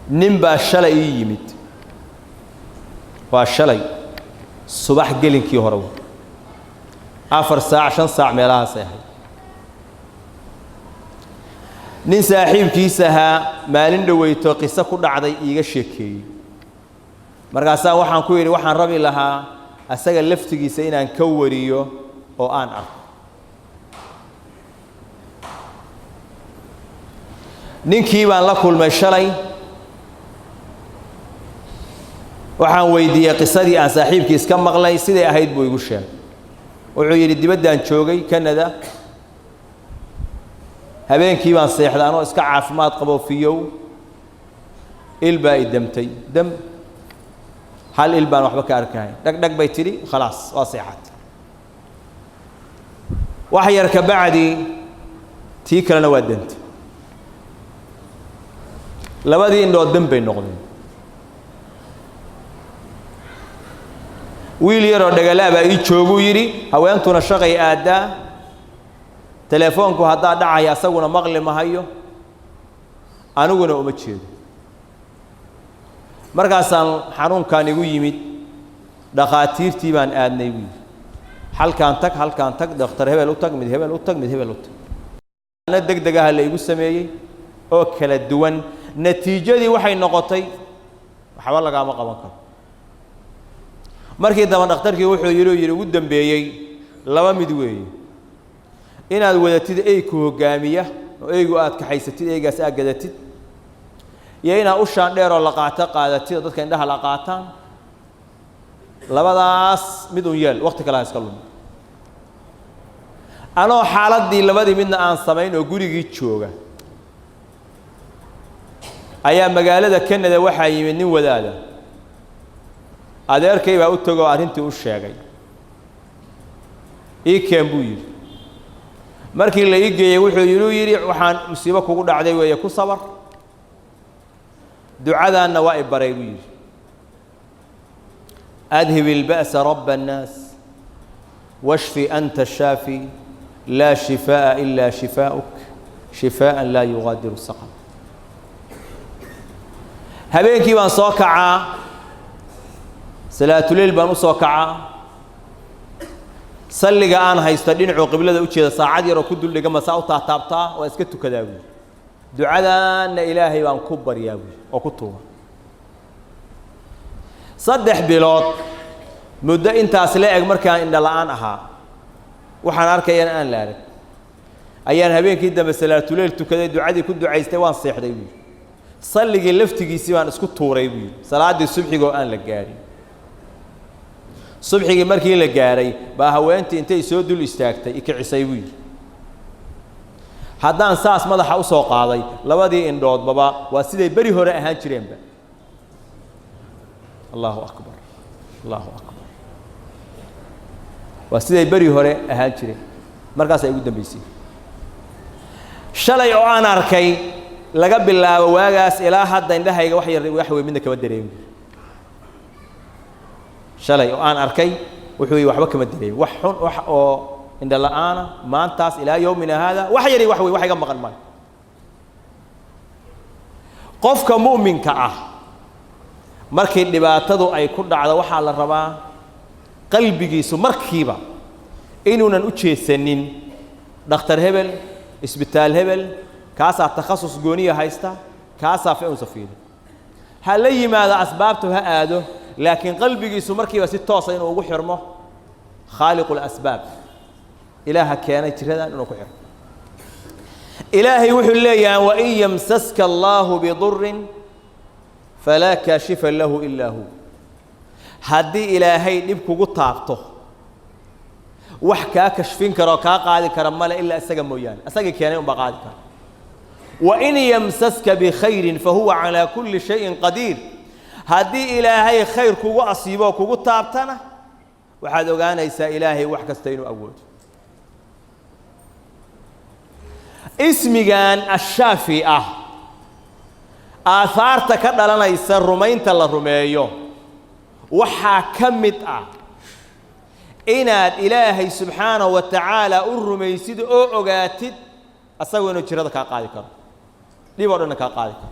نمبا شلي يمد وشلي صباح قلن كي هرو 4 ساعة 5 ساعة ميلها ساحي nin saaxiibkiisaha maalin dhaweyto qiso ku dhacday iiga sheekeeyay markaas waxaan ku yiri waxaan rabi lahaa asaga laftigiisa inaan ka wariyo oo aan arko ninkii baan la kulmay shalay waxaan weydiiyay qisadii aan saaxiibkiis ka maqlay sidee ahayd buu igu sheegay wuxuu yiri dibadaan joogay Canada habeenkii baan seexday anoo iska caafimaad qabo fiyow ilbaa idamtay dam hal ilbaan waxba ka arkayn dhag bay tiri khalaas waa seexat wax yar ka bacdi tii kalena waa dantay labadii indhood dam bay noqdeen wiil yar oo dhagalaaba ii joogu yiri haweentuna shaqay aadaa telefoonku hadaa dhacay asaguna maqli ma hayo aniguna uma jeedo markaasaan xarunkan igu yimid dhaqaatiirtii baan aadnay wiil halkaan tag dhakhtar hebel u tag mid hebel u tag ana degdegaha la igu sameeyay oo kala duwan natiijadii waxay noqotay waxba laga ma qaban karo markii daba dhakhtarkii wuxuu yiri ugu dambeeyay laba mid weey inaad wadatid ay ku hogaamiya oo aygu aad ka haysatid aygaas aad gadatid yeena u shaan dheer oo la qaadatid dadka indhaha la qaataan labadaas mid u yeel waqti kale iska lum anoo xaaladii labadii midna aan sameyn oo gurigii jooga ayaa magaalada Canada waxa yimid nin wadaada adeerkay baa u tago arintii u sheegay buu yiri markii la igeeyay wuxuu yiri waxaan musiibo kugu dhacday weeye ku sabar ducadaana waa ibaray buu yiri adhib al-ba's rabb an-nas washfi anta ash-shafi la shifaa illa shifaa'uk shifaa'an la yughadiru saqam habeenkii baan soo kacaa salaatul layl baan u soo kacaa salliga aan haysto dhinaca qiblada u jeeda saacad yar oo ku dul dhiga masaa u taabtaa oo iska tukadaa buu ducadaana ilaahay baan ku baryaa buu oo ku tuuba 3 bilood muddo intaas la eg markaan indha la'aan ahaa waxaan arkayaan aan la arag ayaan habeenkii dambe salaatul layl tukaday ducadii ku ducaystay waan seexday buu salligii laftigiisii baan isku tuuray buu salaadii subaxiga oo aan la gaarin subaxii markii la gaaray baa haweentii intay soo dul istaagtay ikicisay wiil haddaan saas madaxa u soo qaaday labadii indhood baba waa siday bari hore ahaan jireenba Allahu akbar waa siday bari hore ahaan jireen markaas ay ugu dambeysay shalay oo aan arkay laga bilaabo waagaas ilaa hadda indhahayga wax yar wax weyn midna kama dareemin shalay oo aan arkay wuxuu waxba kama dareemin wax xun wax oo indha la'aana maantaas ilaa yoomina hada wax yari wax weyn wax iga maqan ma qofka muuminka ah markii dhibaatadu ay ku dhacdo waxa la rabaa qalbigiisu markiiba inuunan u jeesanin dhakhtar hebel isbitaal hebel kaasa takhasus gooniya haysta kaasa fi safiina hal yimaada asbaabtu ha aado laakiin qalbigiisu markiiba si toos ah inuu ugu xirmo khaliqul asbab ilaaha keenay jiradan inuu ku xirmo ilaahi wuxuu leeyahay wa in yamsaska Allahu bi dhurrin fala kashifa lahu illa hu hadii ilaahay dib kugu taabto wax ka kashfin karo ka qaadi kara mala illa asaga mooyaan asaga keenay u baqaadi kara wa in yamsaska bi khairin fa huwa ala kulli shay'in qadir hadii ilaahay khair kugu asiibo kugu taabtana waxaad ogaanaysaa ilaahay wax kasta inuu awoodo ismigan ash-shafi aasaarta ka dhalanaysa rumaynta la rumeeyo waxa kamid inaad ilaahay subhanahu wa ta'ala u rumaysid oo ogaatid asagoo jirada ka qaadi karo dhibo dhan ka qaadi karo